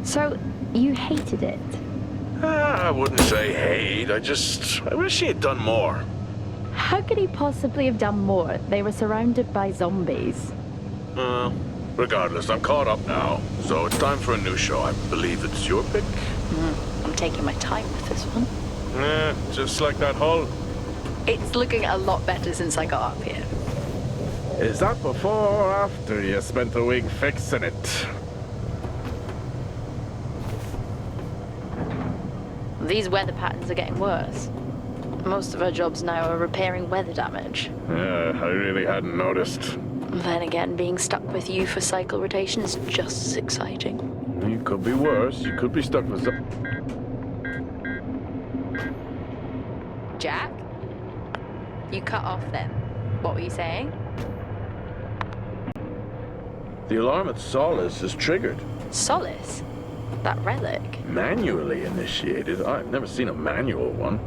So, you hated it? I wouldn't say hate, I wish he had done more. How could he possibly have done more? They were surrounded by zombies. Regardless, I'm caught up now, so it's time for a new show. I believe it's your pick? I'm taking my time with this one. Just like that hull. It's looking a lot better since I got up here. Is that before or after you spent a week fixing it? These weather patterns are getting worse. Most of our jobs now are repairing weather damage. Yeah, I really hadn't noticed. Then again, being stuck with you for cycle rotation is just as exciting. You could be worse. You could be stuck with Jack? You cut off then. What were you saying? The alarm at SOLIS is triggered. SOLIS? That relic? Manually initiated? I've never seen a manual one.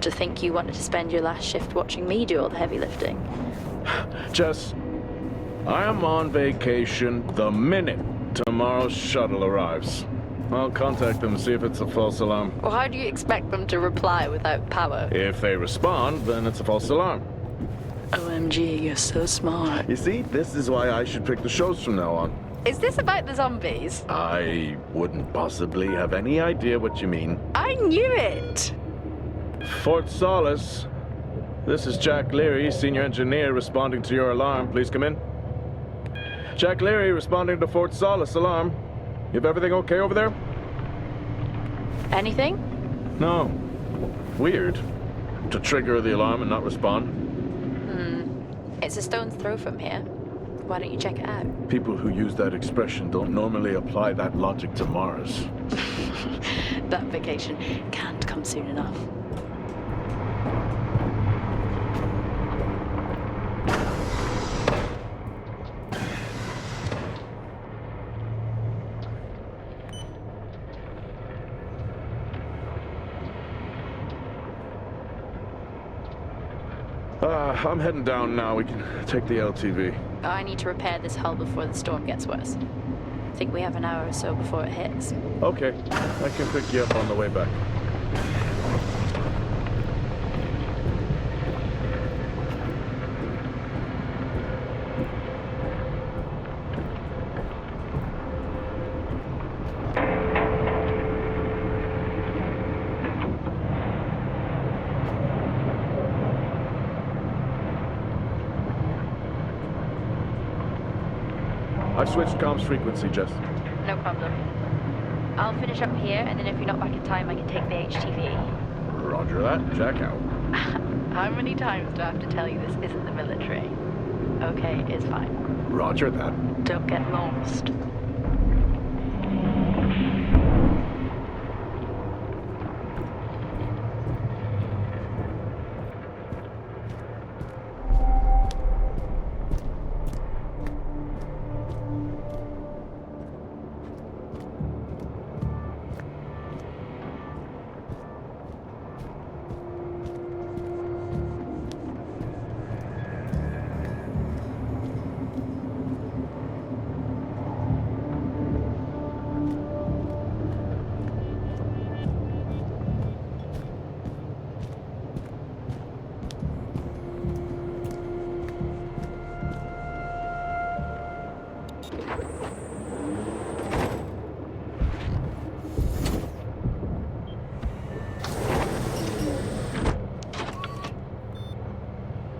To think you wanted to spend your last shift watching me do all the heavy lifting. Jess, I am on vacation the minute tomorrow's shuttle arrives. I'll contact them and see if it's a false alarm. Well, how do you expect them to reply without power? If they respond, then it's a false alarm. OMG, you're so smart. You see, this is why I should pick the shows from now on. Is this about the zombies? I wouldn't possibly have any idea what you mean. I knew it! Fort SOLIS. This is Jack Leary, senior engineer, responding to your alarm. Please come in. Jack Leary, responding to Fort SOLIS alarm. You have everything okay over there? Anything? No. Weird. To trigger the alarm and not respond. It's a stone's throw from here. Why don't you check it out? People who use that expression don't normally apply that logic to Mars. That vacation can't come soon enough. I'm heading down now. We can take the LTV. I need to repair this hull before the storm gets worse. I think we have an hour or so before it hits. Okay. I can pick you up on the way back. I've switched comms frequency, Jess. No problem. I'll finish up here, and then if you're not back in time, I can take the HTV. Roger that. Jack out. How many times do I have to tell you this isn't the military? Okay, it's fine. Roger that. Don't get lost.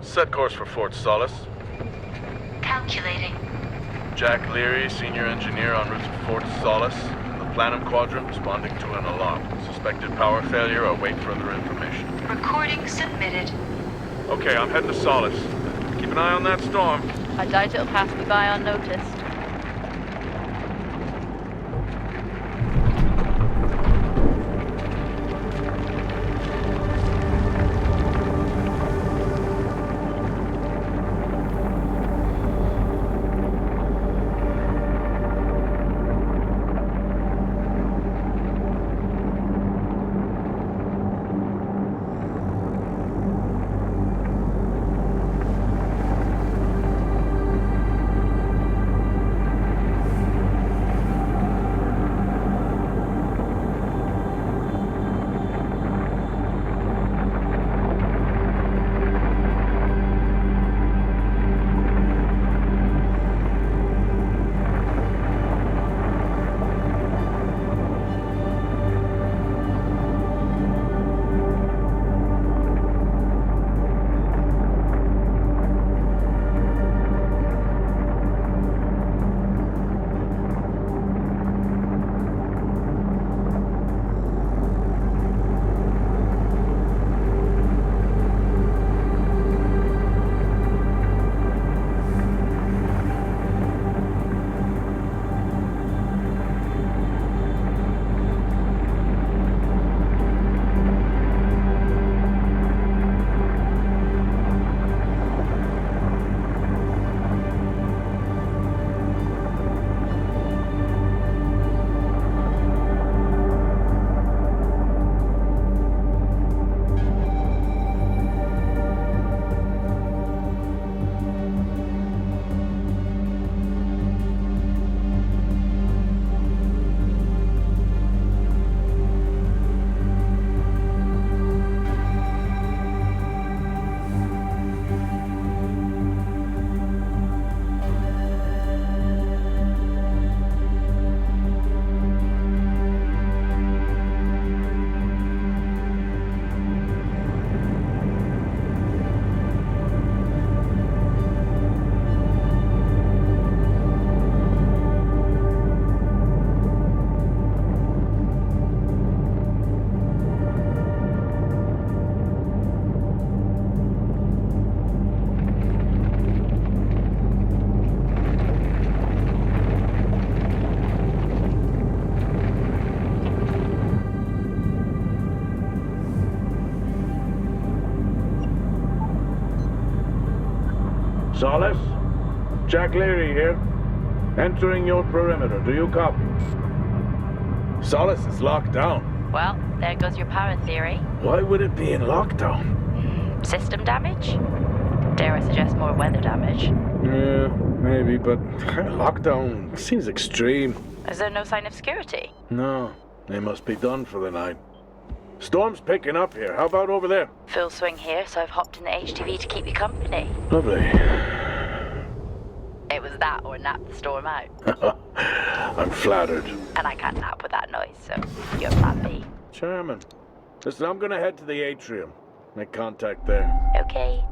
Set course for Fort SOLIS. Calculating. Jack Leary, senior engineer en route to Fort SOLIS. The Planum Quadrant responding to an alarm. Suspected power failure. Await further information. Recording submitted. Okay, I'm heading to SOLIS. Keep an eye on that storm. I doubt it'll pass me by unnoticed. Solis? Jack Leary here. Entering your perimeter. Do you copy? Solis is locked down. Well, there goes your power theory. Why would it be in lockdown? System damage? Dare I suggest more weather damage? Yeah, maybe, but lockdown seems extreme. Is there no sign of security? No, they must be done for the night. Storm's picking up here. How about over there? Full swing here, so I've hopped in the HTV to keep you company. Lovely. It was that or nap the storm out. I'm flattered. And I can't nap with that noise, so you're plan B. Chairman. Listen, I'm gonna head to the atrium. Make contact there. Okay.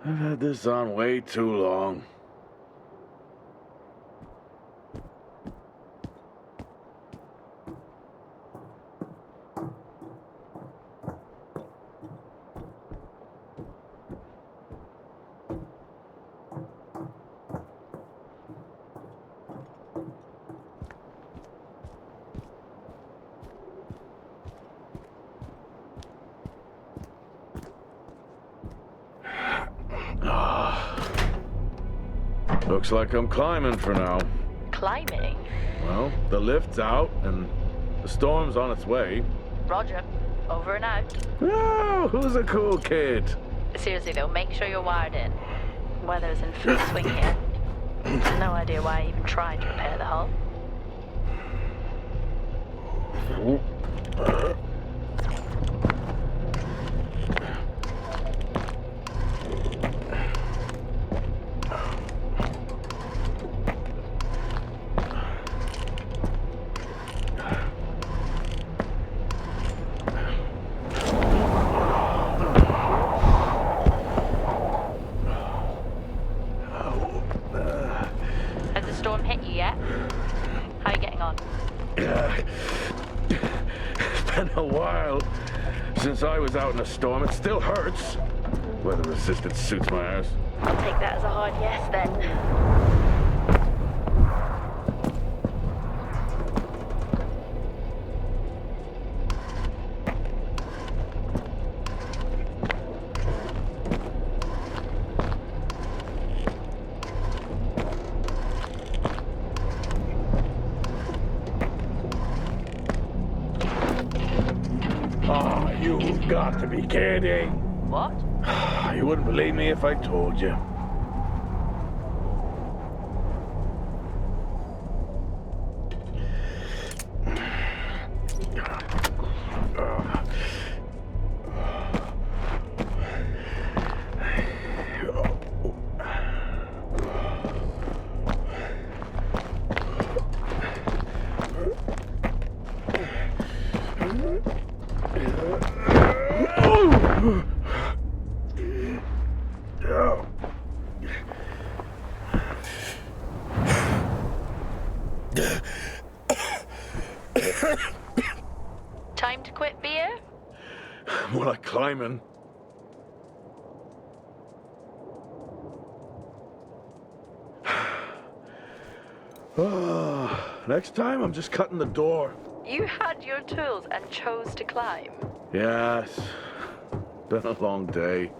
I've had this on way too long. Looks like I'm climbing for now. Climbing? Well, the lift's out and the storm's on its way. Roger. Over and out. Oh, who's a cool kid? Seriously though, make sure you're wired in. Weather's in full swing here. No idea why I even tried to repair the hull. I was out in a storm. It still hurts. Weather resistance suits my ass. I'll take that as a hard yes then. You've got to be kidding. What? You wouldn't believe me if I told you. Time to quit beer? More like climbing. Next time I'm just cutting the door. You had your tools and chose to climb. Yes. Been a long day.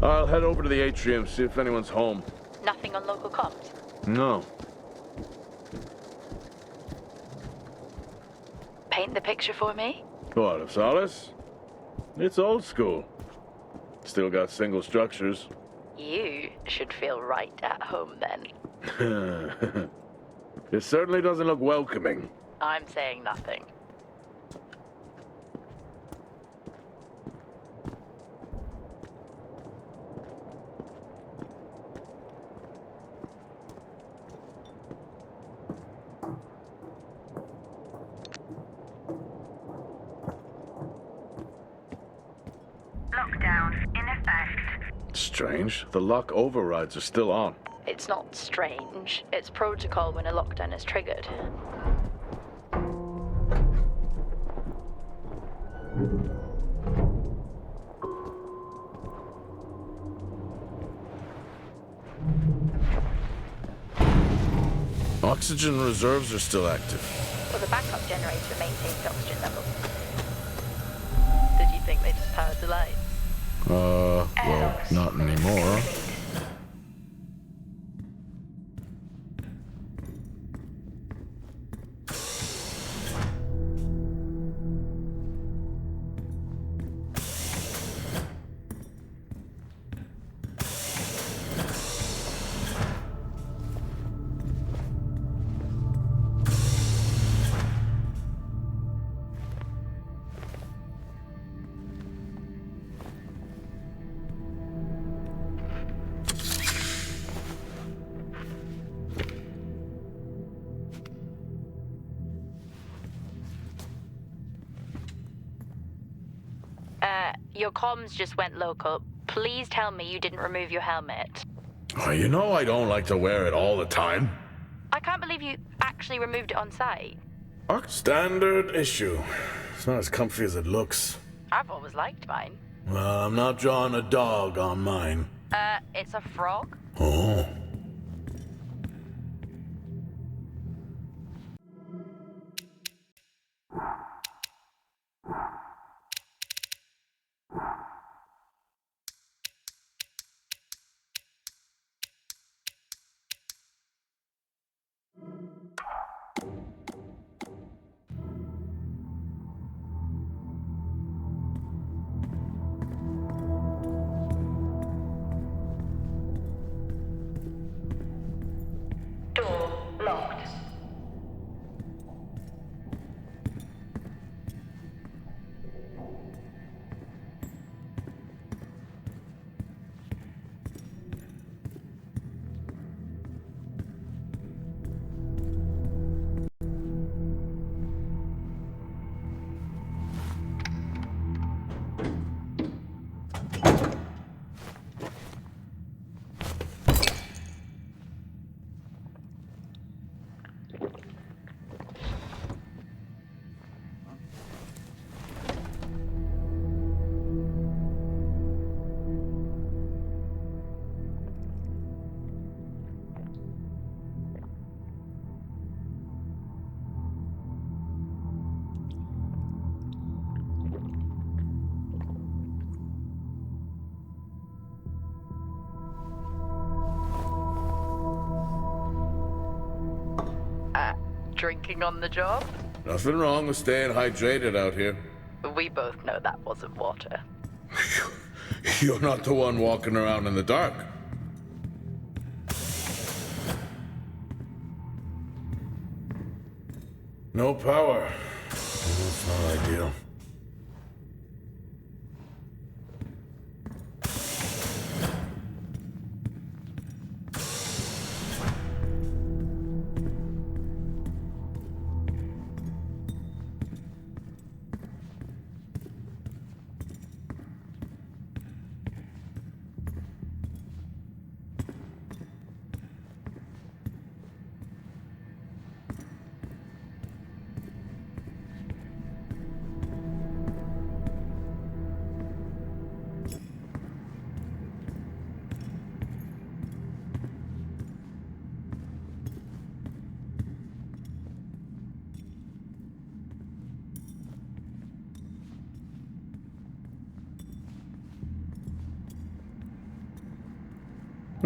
I'll head over to the atrium, see if anyone's home. Nothing on local comms? No. Paint the picture for me? What, of Solis? It's old school. Still got single structures. You should feel right at home then. It certainly doesn't look welcoming. I'm saying nothing. Lockdown in effect. Strange. The lock overrides are still on. It's not strange. It's protocol when a lockdown is triggered. Oxygen reserves are still active. Well, the backup generator maintains the oxygen level. Did you think they just powered the lights? Well, not anymore. Your comms just went local. Please tell me you didn't remove your helmet. Oh, you know I don't like to wear it all the time. I can't believe you actually removed it on site. Standard issue. It's not as comfy as it looks. I've always liked mine. Well, I'm not drawing a dog on mine. It's a frog? Oh. Door locked. Drinking on the job? Nothing wrong with staying hydrated out here. We both know that wasn't water. You're not the one walking around in the dark. No power. That's not ideal.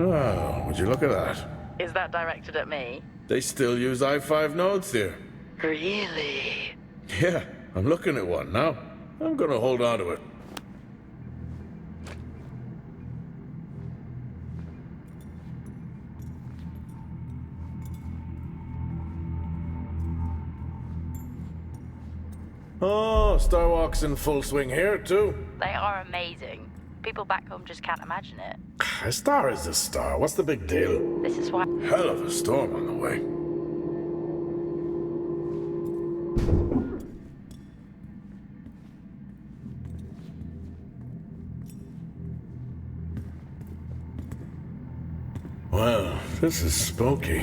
Oh, would you look at that? Is that directed at me? They still use i5 nodes here. Really? Yeah, I'm looking at one now. I'm gonna hold on to it. Oh, Starwalk's in full swing here, too. They are amazing. People back home just can't imagine it. A star is a star. What's the big deal? This is why... Hell of a storm on the way. Well, this is spooky.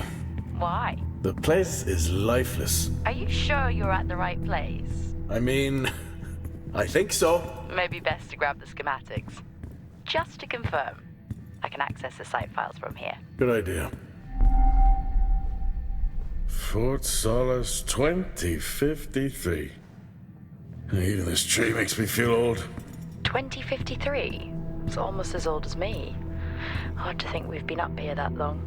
Why? The place is lifeless. Are you sure you're at the right place? I mean, I think so. Maybe best to grab the schematics. Just to confirm, I can access the site files from here. Good idea. Fort Solis 2053. Even this tree makes me feel old. 2053? It's almost as old as me. Hard to think we've been up here that long.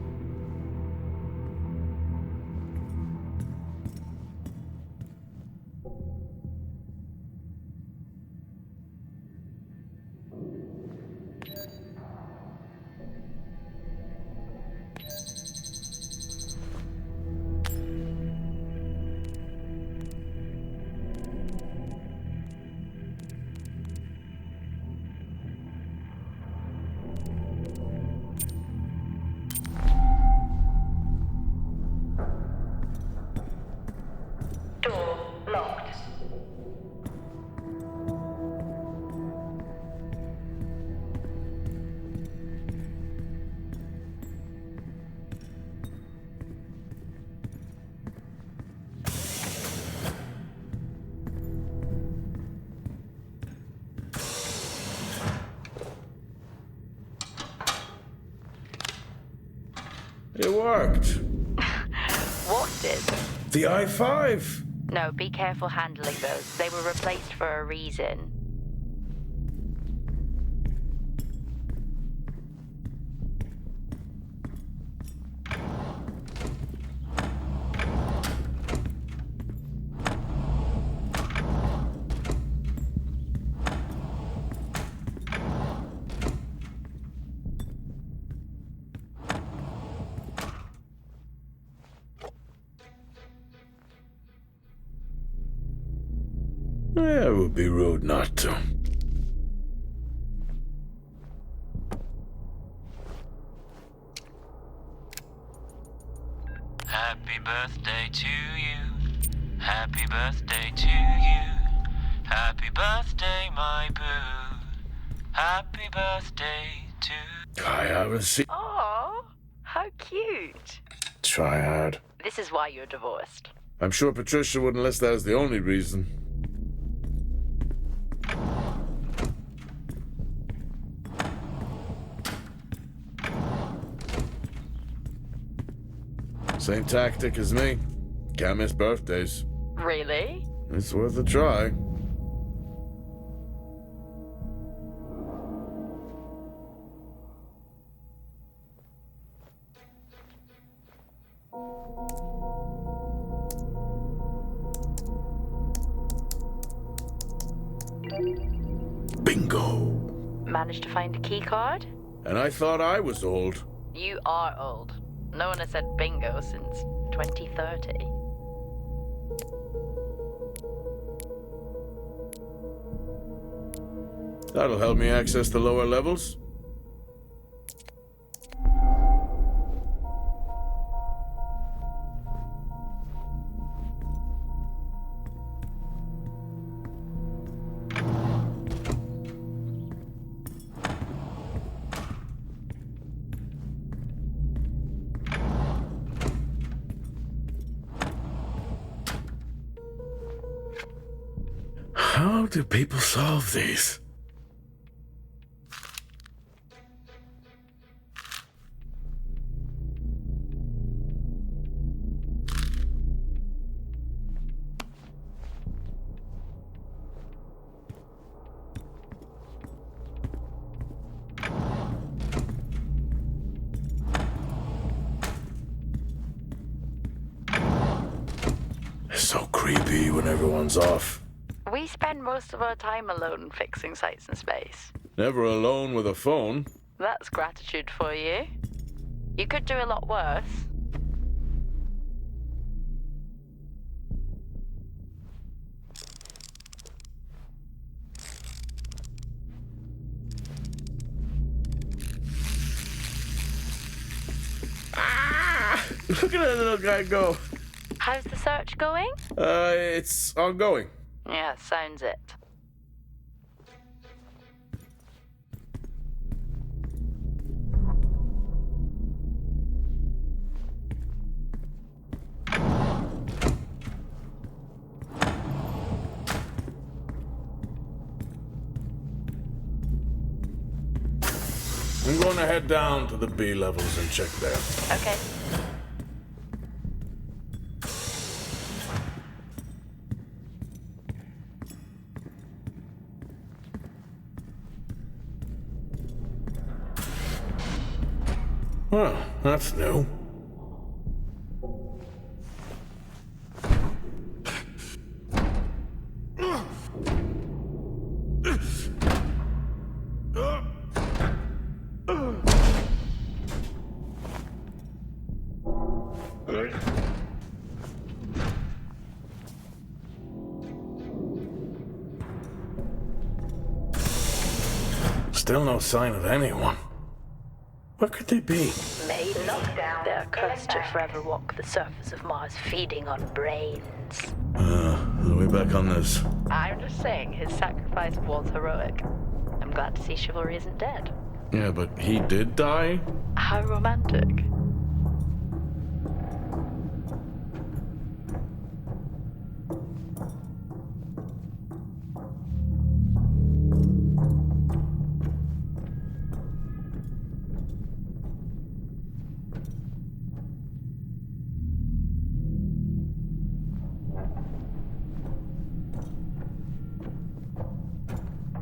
Door locked. It worked. What did? The i5. No, be careful handling those. They were replaced for a reason. Yeah, it would be rude not to. Happy birthday to you. Happy birthday to you. Happy birthday, my boo. Happy birthday to... I haven't seen... Oh, how cute. Try hard. This is why you're divorced. I'm sure Patricia wouldn't list that as the only reason. Same tactic as me. Can't miss birthdays. Really? It's worth a try. Bingo! Managed to find a key card? And I thought I was old. You are old. No one has said bingo since 2030. That'll help me access the lower levels. How do people solve these? It's so creepy when everyone's off. We spend most of our time alone fixing sites in space. Never alone with a phone. That's gratitude for you. You could do a lot worse. Look at that little guy go. How's the search going? It's ongoing. Yeah, sounds it. I'm going to head down to the B levels and check there. Okay. Well, that's new. Still no sign of anyone. Where could they be? Maybe they're cursed to forever walk the surface of Mars feeding on brains. Are we back on this? I'm just saying his sacrifice was heroic. I'm glad to see chivalry isn't dead. Yeah, but he did die? How romantic.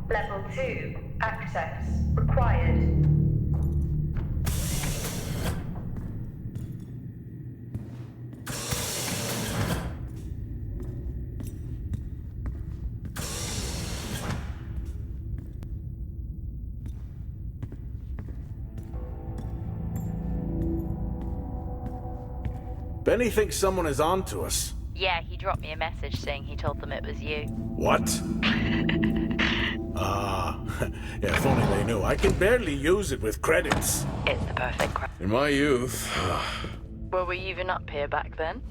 Level 2. Access required. Benny thinks someone is on to us. Yeah, he dropped me a message saying he told them it was you. What? Yeah, if only they knew. I can barely use it with credits. It's the perfect crime. In my youth. Were we even up here back then?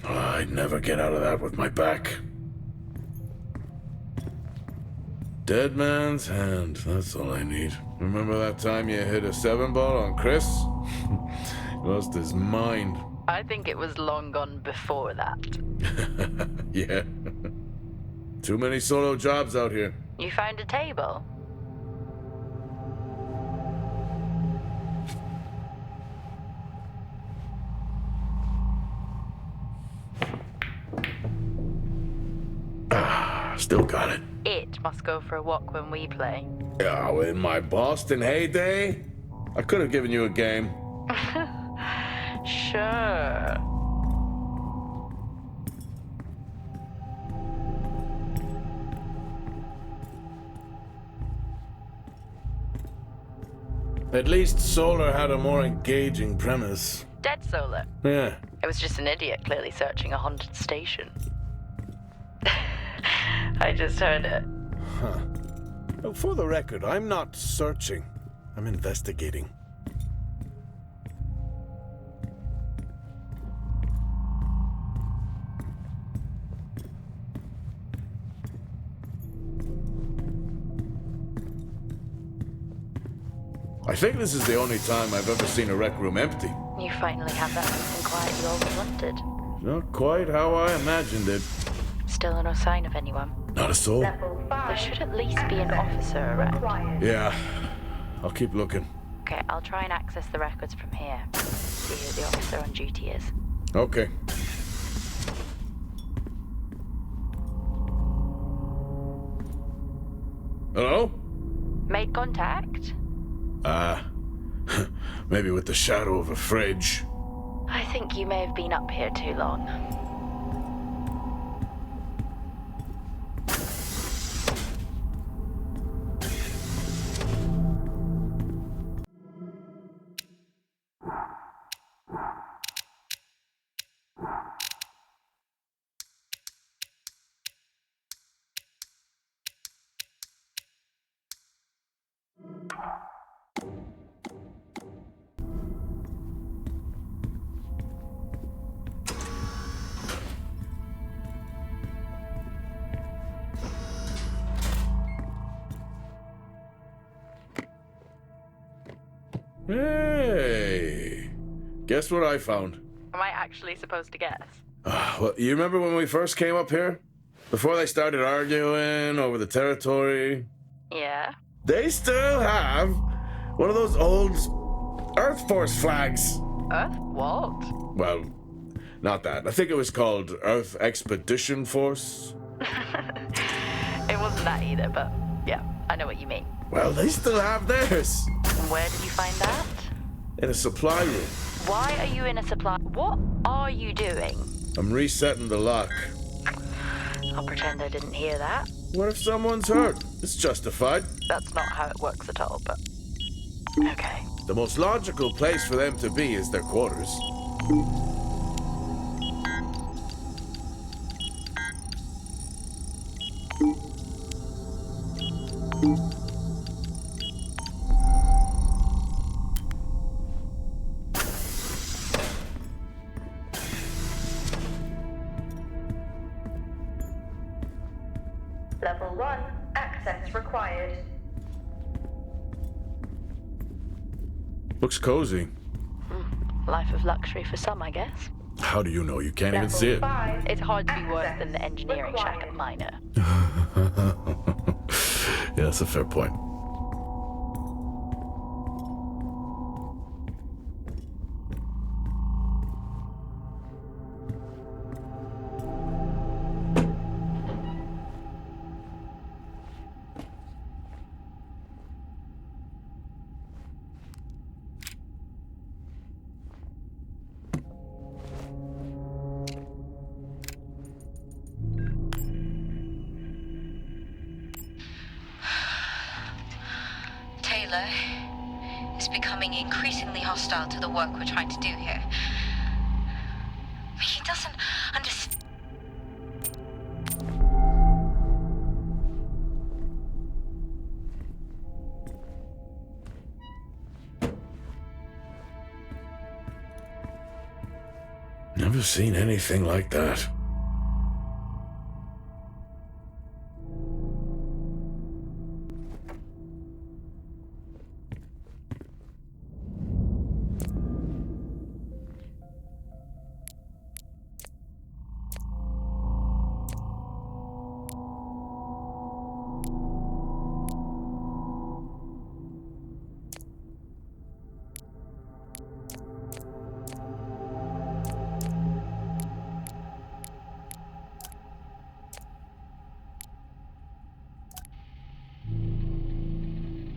I'd never get out of that with my back. Dead man's hand, that's all I need. Remember that time you hit a 7-ball on Chris? He lost his mind. I think it was long gone before that. Yeah. Too many solo jobs out here. You found a table? Still got it. It must go for a walk when we play. Oh, in my Boston heyday? I could have given you a game. Sure. At least Solar had a more engaging premise. Dead Solar. Yeah. It was just an idiot clearly searching a haunted station. I just heard it. Huh. Well, for the record, I'm not searching. I'm investigating. I think this is the only time I've ever seen a rec room empty. You finally have that peace and quiet you always wanted. Not quite how I imagined it. Still no sign of anyone. Not a soul. Level 5. There should at least be an officer around. Required. Yeah. I'll keep looking. Okay, I'll try and access the records from here. See who the officer on duty is. Okay. Hello? Made contact? Maybe with the shadow of a fridge. I think you may have been up here too long. Hey! Guess what I found? Am I actually supposed to guess? Well, you remember when we first came up here? Before they started arguing over the territory? Yeah? They still have one of those old Earth Force flags. Earth? What? Well, not that. I think it was called Earth Expedition Force. It wasn't that either, but yeah, I know what you mean. Well, they still have theirs. And where did you find that? In a supply room. Why are you in a supply? What are you doing? I'm resetting the lock. I'll pretend I didn't hear that. What if someone's hurt? It's justified. That's not how it works at all, but... Okay. The most logical place for them to be is their quarters. Level 1. Access required. Looks cozy. Life of luxury for some, I guess. How do you know? You can't even see it. 5. It's hard to be worse Access than the engineering shack at required. Minor. Yeah, that's a fair point. Taylor is becoming increasingly hostile to the work we're trying to do here. He doesn't understand. Never seen anything like that.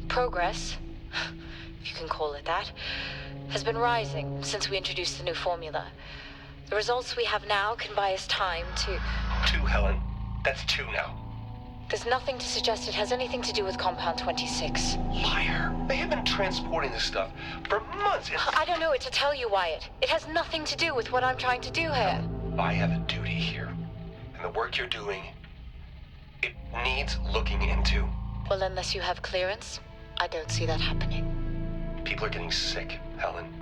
Progress, if you can call it that, has been rising since we introduced the new formula. The results we have now can buy us time to... 2, Helen. That's 2 now. There's nothing to suggest it has anything to do with Compound 26. Liar. They have been transporting this stuff for months. I don't know what to tell you, Wyatt. It has nothing to do with what I'm trying to do here. I have a duty here. And the work you're doing, it needs looking into. Well, unless you have clearance, I don't see that happening. People are getting sick, Helen.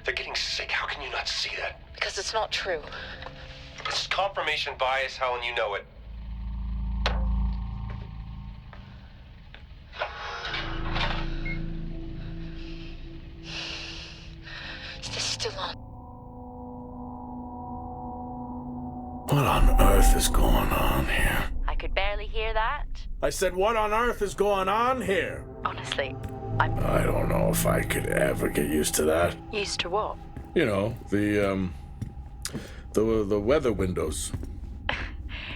They're getting sick. How can you not see that? Because it's not true. This is confirmation bias, Helen. You know it. Is this still on? What on earth is going on here? I could barely hear that. I said, what on earth is going on here? Honestly, I don't know if I could ever get used to that. used to what? You know, the weather windows.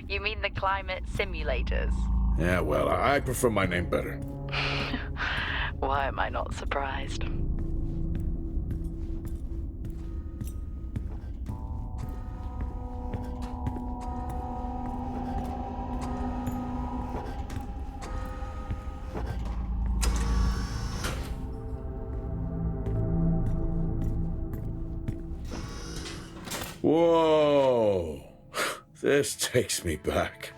You mean the climate simulators? Yeah, well, I prefer my name better. Why am I not surprised? Whoa! This takes me back.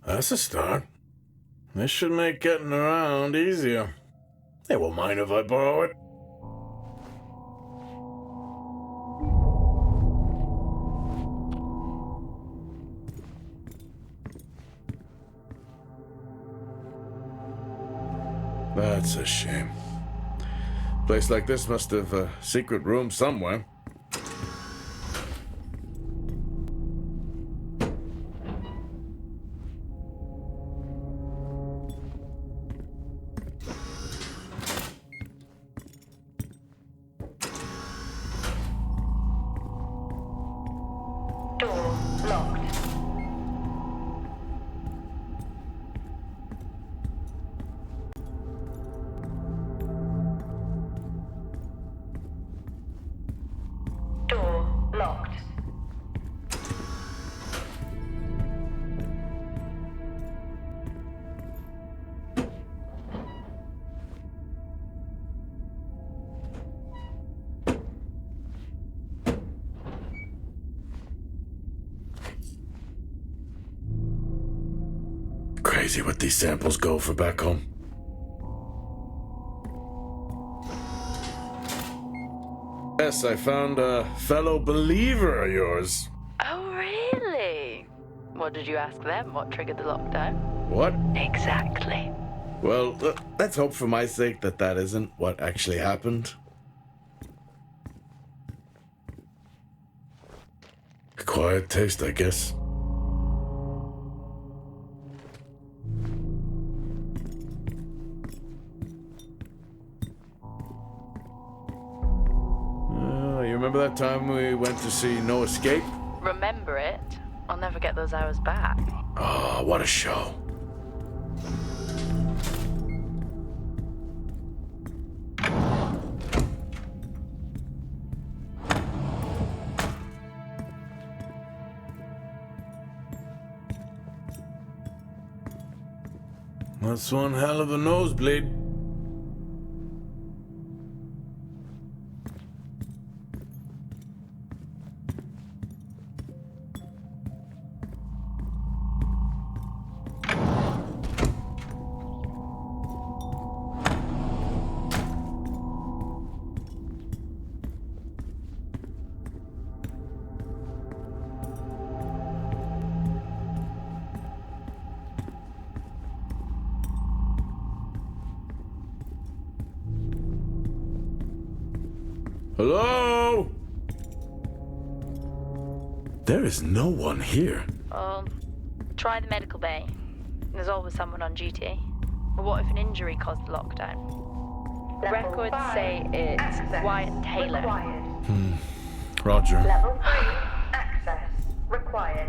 That's a start. This should make getting around easier. They won't mind if I borrow it. That's a shame. Place like this must have a secret room somewhere. Door locked. Door locked. Crazy what these samples go for back home. Yes, I found a fellow believer of yours. Oh, really? What did you ask them? What triggered the lockdown? What? Exactly. Well, let's hope for my sake that that isn't what actually happened. Acquired taste, I guess. You remember that time we went to see No Escape? Remember it? I'll never get those hours back. Oh, what a show. That's one hell of a nosebleed. Hello? There is no one here. Try the medical bay. There's always someone on duty. But what if an injury caused the lockdown? The Level records 5, say it's access Wyatt Taylor. required. Roger. Level 3, access required.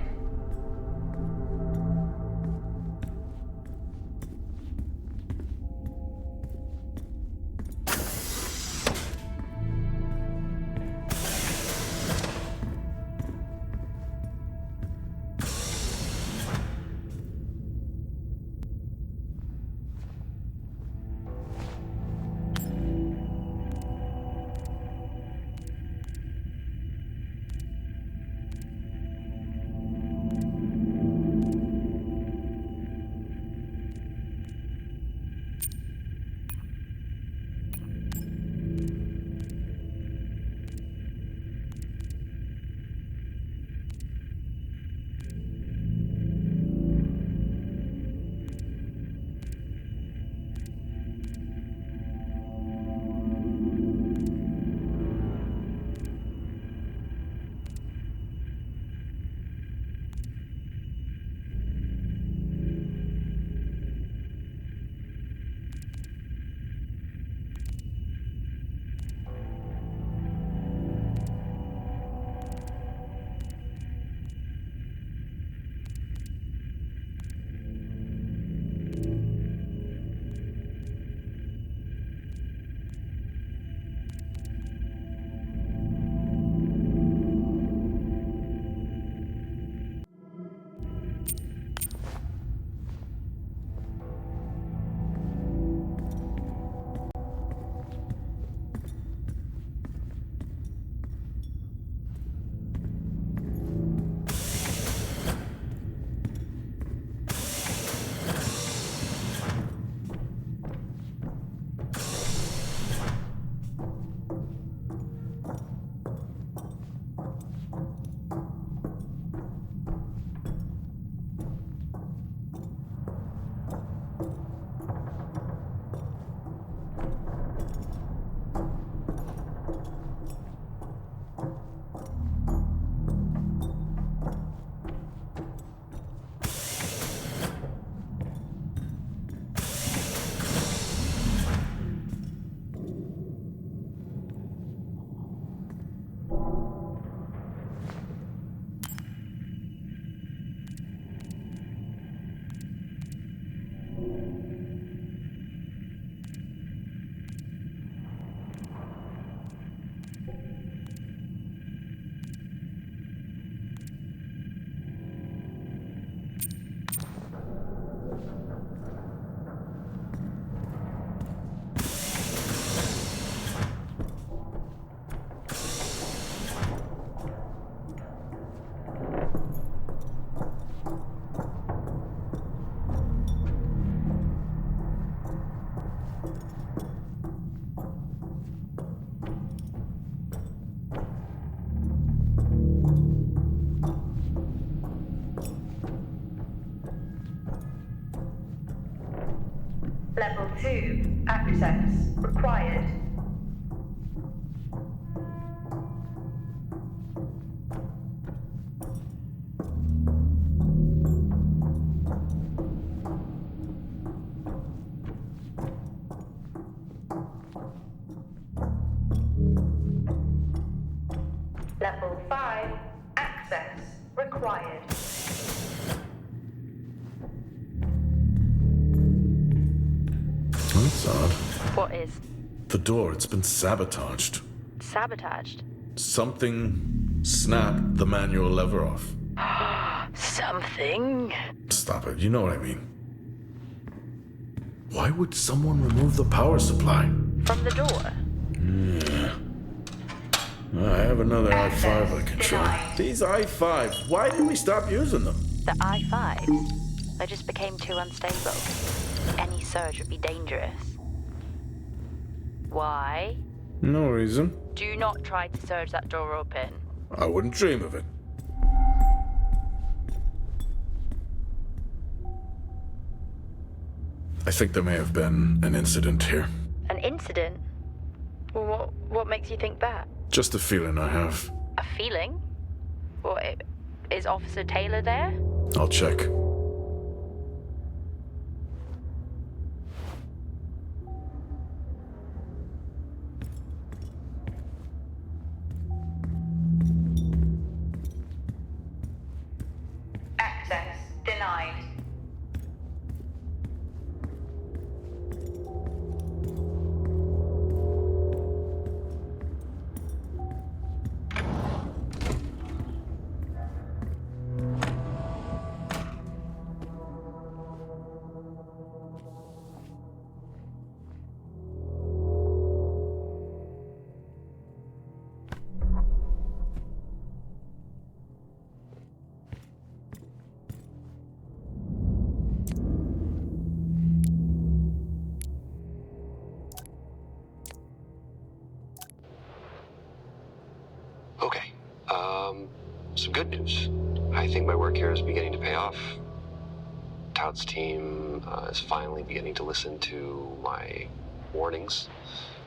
2, access required. Level 5, access required. That's odd. What is? The door, it's been sabotaged. Sabotaged? Something snapped the manual lever off. Something? Stop it, you know what I mean. Why would someone remove the power supply? From the door? Yeah. I have another i5 I can show. These i5s, why did we stop using them? The i5s? They just became too unstable. Any surge would be dangerous. Why? No reason. Do not try to surge that door open. I wouldn't dream of it. I think there may have been an incident here. An incident? Well, what makes you think that? Just a feeling I have. A feeling? What, is Officer Taylor there? I'll check. Access denied. Okay, some good news. I think my work here is beginning to pay off. Tout's team is finally beginning to listen to my warnings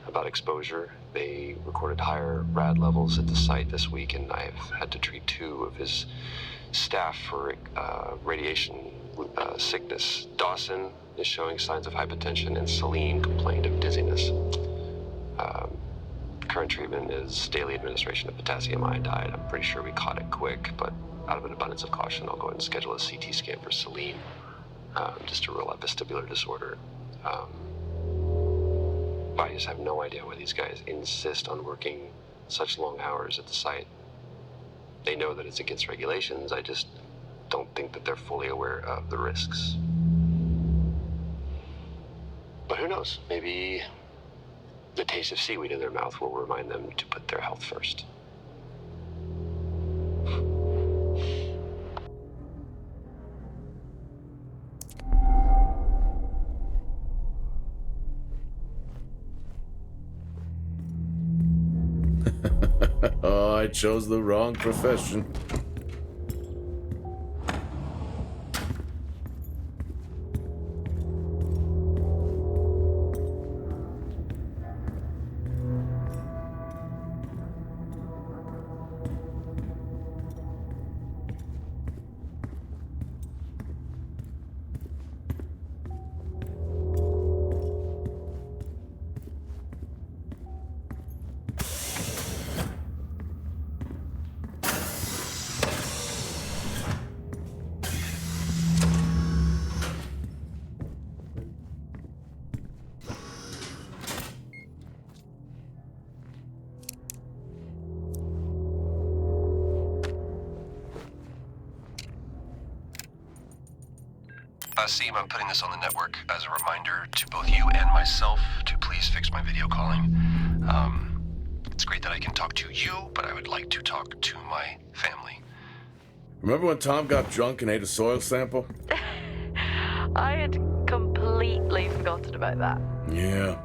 about exposure. They recorded higher rad levels at the site this week, and I've had to treat 2 of his staff for radiation sickness. Dawson is showing signs of hypotension, and Celine complained of dizziness. Current treatment is daily administration of potassium iodide. I'm pretty sure we caught it quick, but out of an abundance of caution, I'll go ahead and schedule a CT scan for Celine, just to rule out vestibular disorder. I just have no idea why these guys insist on working such long hours at the site. They know that it's against regulations. I just don't think that they're fully aware of the risks. But who knows? Maybe the taste of seaweed in their mouth will remind them to put their health first. Oh, I chose the wrong profession. Seem, I'm putting this on the network as a reminder to both you and myself to please fix my video calling. It's great that I can talk to you, but I would like to talk to my family. Remember when Tom got drunk and ate a soil sample? I had completely forgotten about that. Yeah.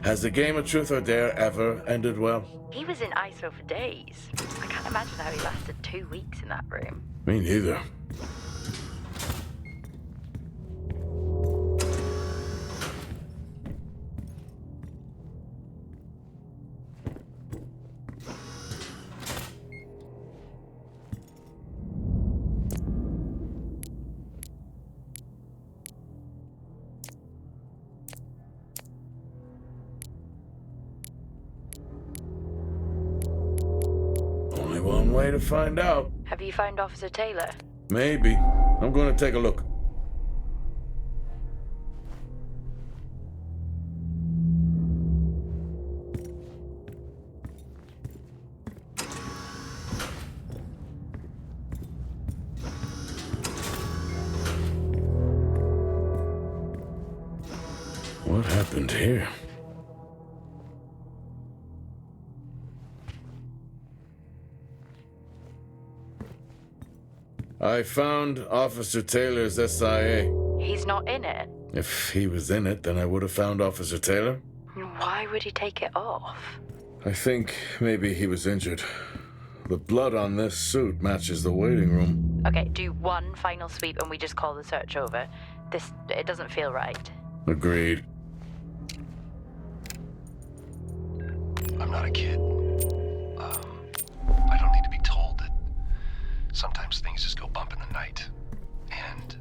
Has the game of truth or dare ever ended well? He was in ISO for days. I can't imagine how he lasted 2 weeks in that room. Me neither. one way to find out. Have you found Officer Taylor? Maybe. I'm going to take a look. What happened here? I found Officer Taylor's SIA. He's not in it. If he was in it, then I would have found Officer Taylor. Why would he take it off? I think maybe he was injured. The blood on this suit matches the waiting room. Okay, do one final sweep and we just call the search over. It doesn't feel right. Agreed. I'm not a kid. I don't need to be told that sometimes things just go bump in the night. And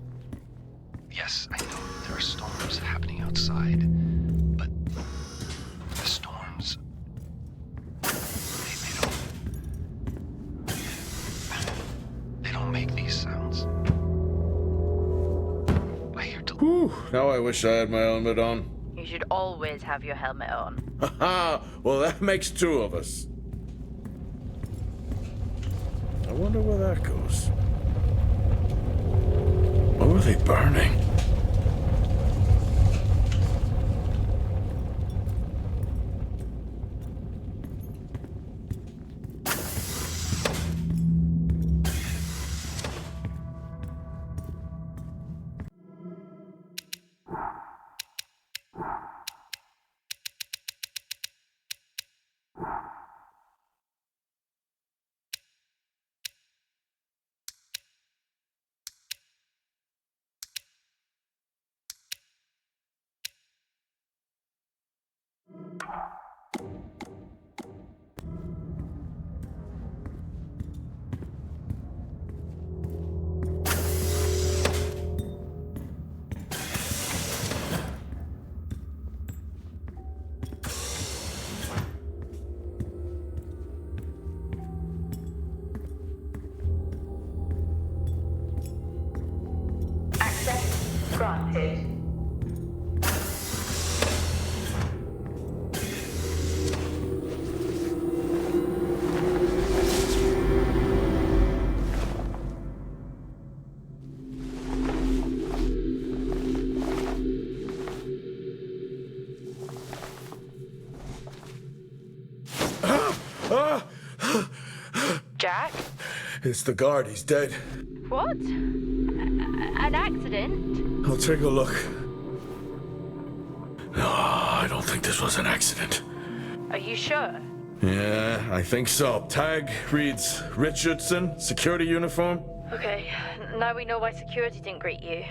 yes, I know there are storms happening outside, but the storms, they don't make these sounds. I hear Whew, now I wish I had my helmet on. You should always have your helmet on. Haha, well that makes two of us. I wonder where that goes. What were they burning? Access granted. Jack? It's the guard, he's dead. What? An accident? I'll take a look. No, I don't think this was an accident. Are you sure? Yeah, I think so. Tag reads Richardson, security uniform. Okay, now we know why security didn't greet you.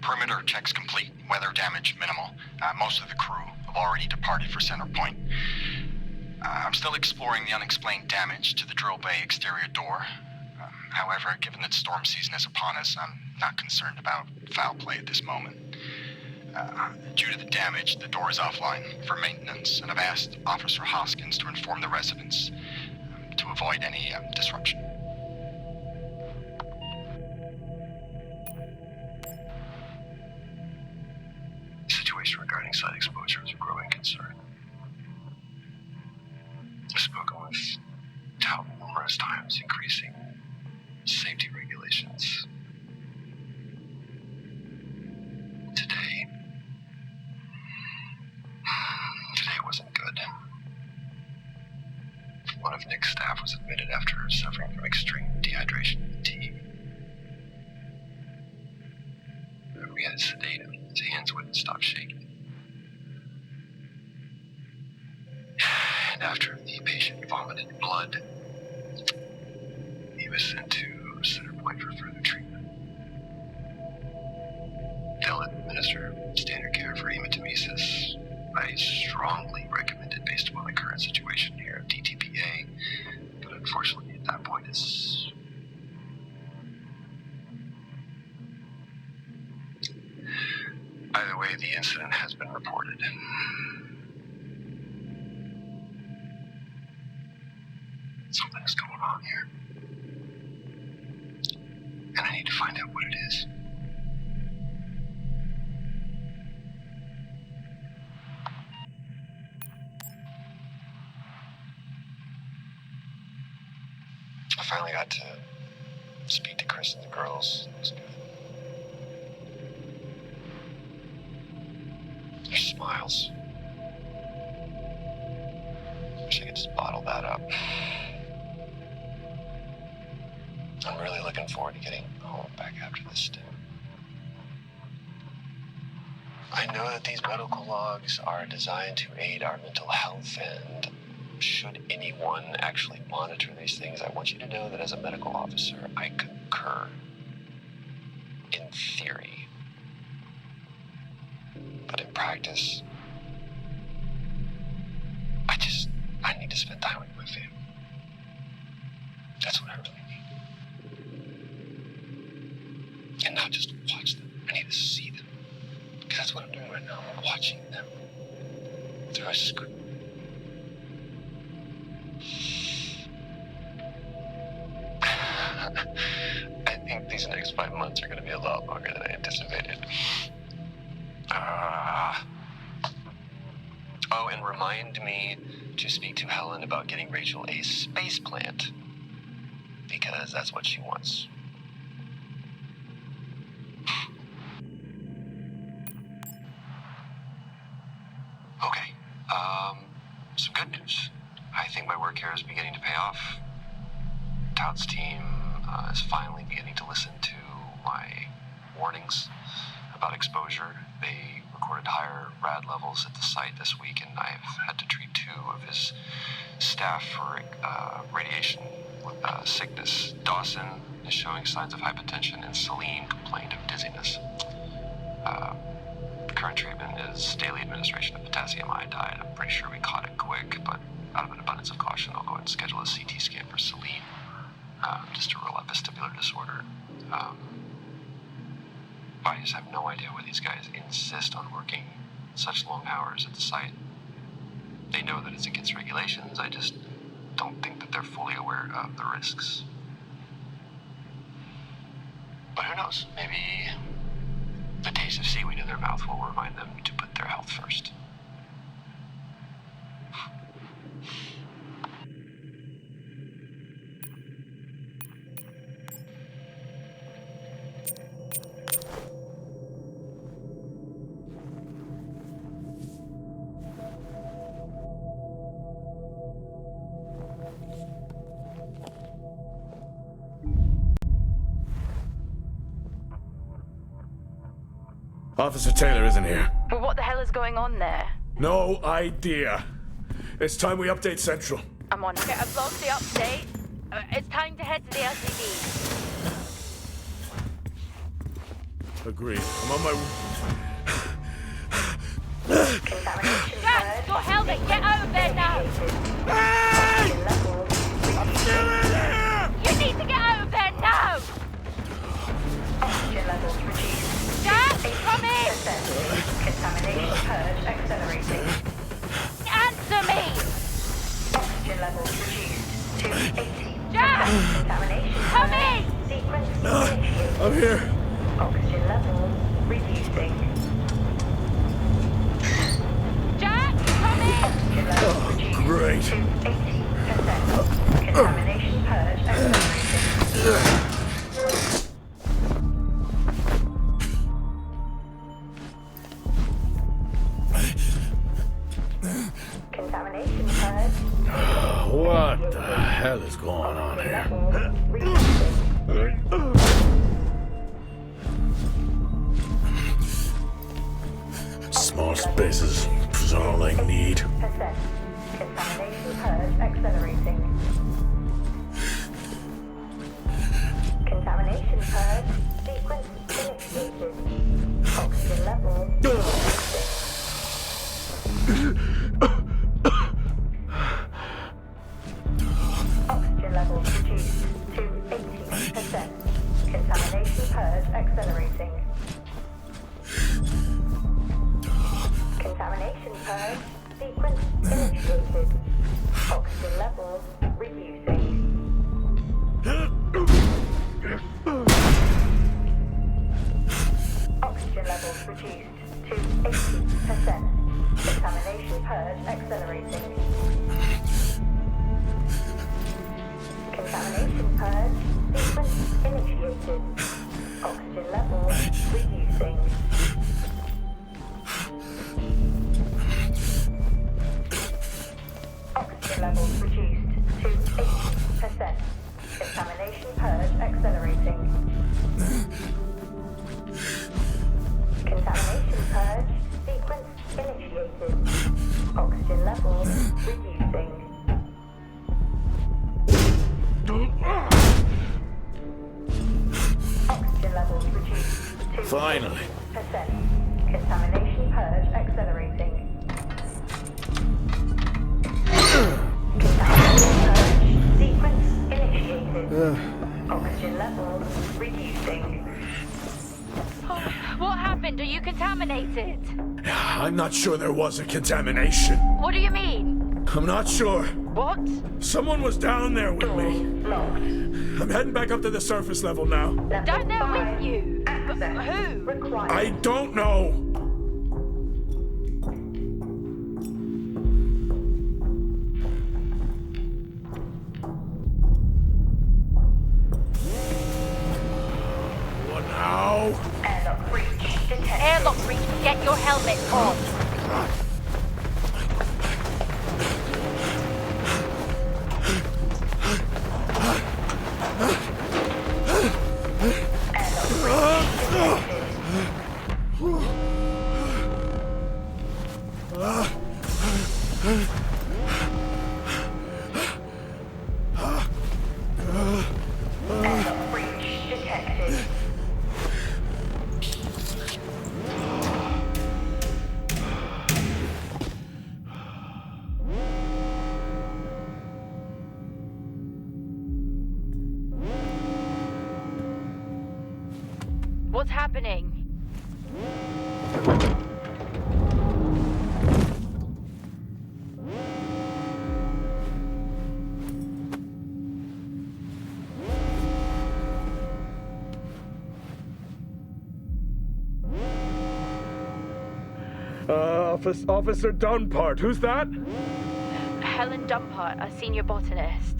Perimeter checks complete. Weather damage minimal. Most of the crew have already departed for Center Point. I'm still exploring the unexplained damage to the drill bay exterior door. However, given that storm season is upon us, I'm not concerned about foul play at this moment. Due to the damage, the door is offline for maintenance, and I've asked Officer Hoskins to inform the residents to avoid any disruption. situation regarding site exposure is a growing concern. I've spoken with TAL numerous times, increasing safety regulations. Today wasn't good. One of Nick's staff was admitted after suffering from extreme dehydration and fatigue. We had to sedate him. His hands wouldn't stop shaking. And after the patient vomited blood, he was sent to Center Point for further treatment. They'll administer standard care for hematemesis, I strongly recommend it based upon the current situation here of DTPA, but unfortunately at that point it's... Either way, the incident has been reported. Something's going on here. And I need to find out what it is. I finally got to speak to Chris and the girls. It was good. Their smiles. Wish I could just bottle that up. I'm really looking forward to getting home back after this stint. I know that these medical logs are designed to aid our mental health, and should anyone actually monitor these things, I want you to know that as a medical officer, I concur. In theory. But in practice, I need to spend time with my family. That's what I really need. And not just watch them. I need to see them. Because that's what I'm doing right now. I'm watching them through a screen. I think these next 5 months are going to be a lot longer than I anticipated. Oh, and remind me to speak to Helen about getting Rachel a space plant. Because that's what she wants. Okay, some good news. I think my work here is beginning to pay off. Todd's team is finally beginning to listen to my warnings about exposure. They recorded higher rad levels at the site this week, and I've had to treat 2 of his staff for radiation with sickness. Dawson is showing signs of hypotension, and Celine complained of dizziness. Current treatment is daily administration of potassium iodide. I'm pretty sure we caught it quick, but out of an abundance of caution, I'll go ahead and schedule a CT scan for Celine, just to rule out vestibular disorder. I just have no idea why these guys insist on working such long hours at the site. They know that it's against regulations. I just don't think that they're fully aware of the risks. But who knows? Maybe the taste of seaweed in their mouth will remind them to put their health first. Officer Taylor isn't here. But what the hell is going on there? No idea. It's time we update Central. I'm on it. Okay, I've logged the update. It's time to head to the LCD. Agreed. I'm on my... Jack, your helmet! Get out of there now! Hey! I'm still in here! You need to get out of there now! Oxygen levels reduced. Jack, come in! Contamination purge accelerating. Answer me! Oxygen levels reduced to 80. Jack! Contamination Come purge in! sequence initiated. I'm here. Oxygen levels reducing. Jack, come in! Oxygen levels reduced Great. to 80%. Contamination purge accelerating. Contamination purge. What the hell is going on here? Small spaces is all I need. Contamination purge accelerating. Contamination purge sequence initiated. Oxygen level. Oxygen levels reduced to 80%. Contamination purge accelerating. Contamination purge sequence initiated. Oxygen levels reducing. Oxygen levels reduced to 80%. Contamination purge accelerating. Contamination purge sequence initiated. Oxygen levels reducing. Oxygen levels reduced to 80%. Contamination purge accelerating. Contamination purge sequence initiated. Oxygen levels reducing. Oxygen levels reduced to Finally. 80%. Contamination purge accelerating. Contamination purge sequence initiated. Oxygen levels reducing. What happened? Are you contaminated? I'm not sure there was a contamination. What do you mean? I'm not sure. What? Someone was down there with me. Locked. I'm heading back up to the surface level now. Down there with you? Access Who? required. I don't know. What now? Airlock breach detected. Airlock breach. Get your helmet on. Airlock breach detected. What's happening? Officer Dunpart, who's that? Helen Dumpart, a senior botanist.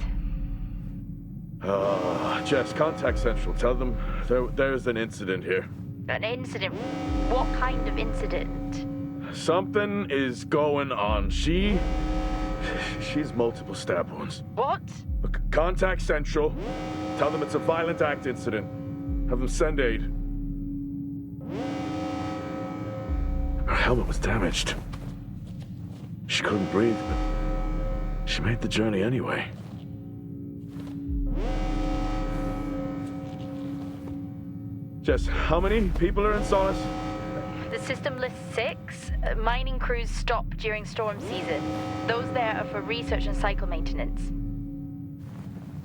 Jess, contact Central. Tell them there's an incident here. An incident? What kind of incident? Something is going on. She's multiple stab wounds. What? Look, contact Central. Tell them it's a violent act incident. Have them send aid. Her helmet was damaged. She couldn't breathe, but she made the journey anyway. Jess, how many people are in SOLIS? The system lists 6. Mining crews stop during storm season. Those there are for research and cycle maintenance.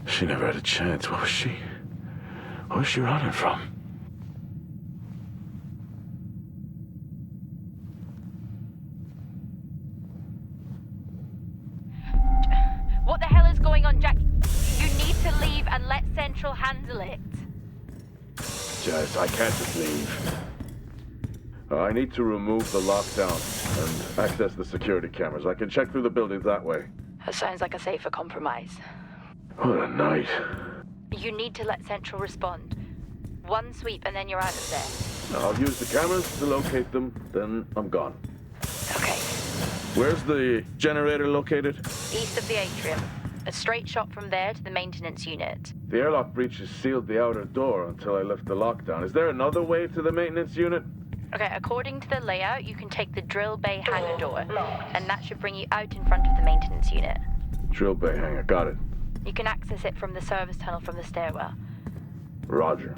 She never had a chance. What was she running from? What the hell is going on, Jack? You need to leave and let Central handle it. Jess, I can't just leave. I need to remove the lockdown and access the security cameras. I can check through the buildings that way. That sounds like a safer compromise. What a night. You need to let Central respond. One sweep and then you're out of there. I'll use the cameras to locate them, then I'm gone. Okay. Where's the generator located? East of the atrium. A straight shot from there to the maintenance unit. The airlock breaches sealed the outer door until I left the lockdown. Is there another way to the maintenance unit? Okay, according to the layout, you can take the drill bay hangar door, and that should bring you out in front of the maintenance unit. Drill bay hangar, got it. You can access it from the service tunnel from the stairwell. Roger.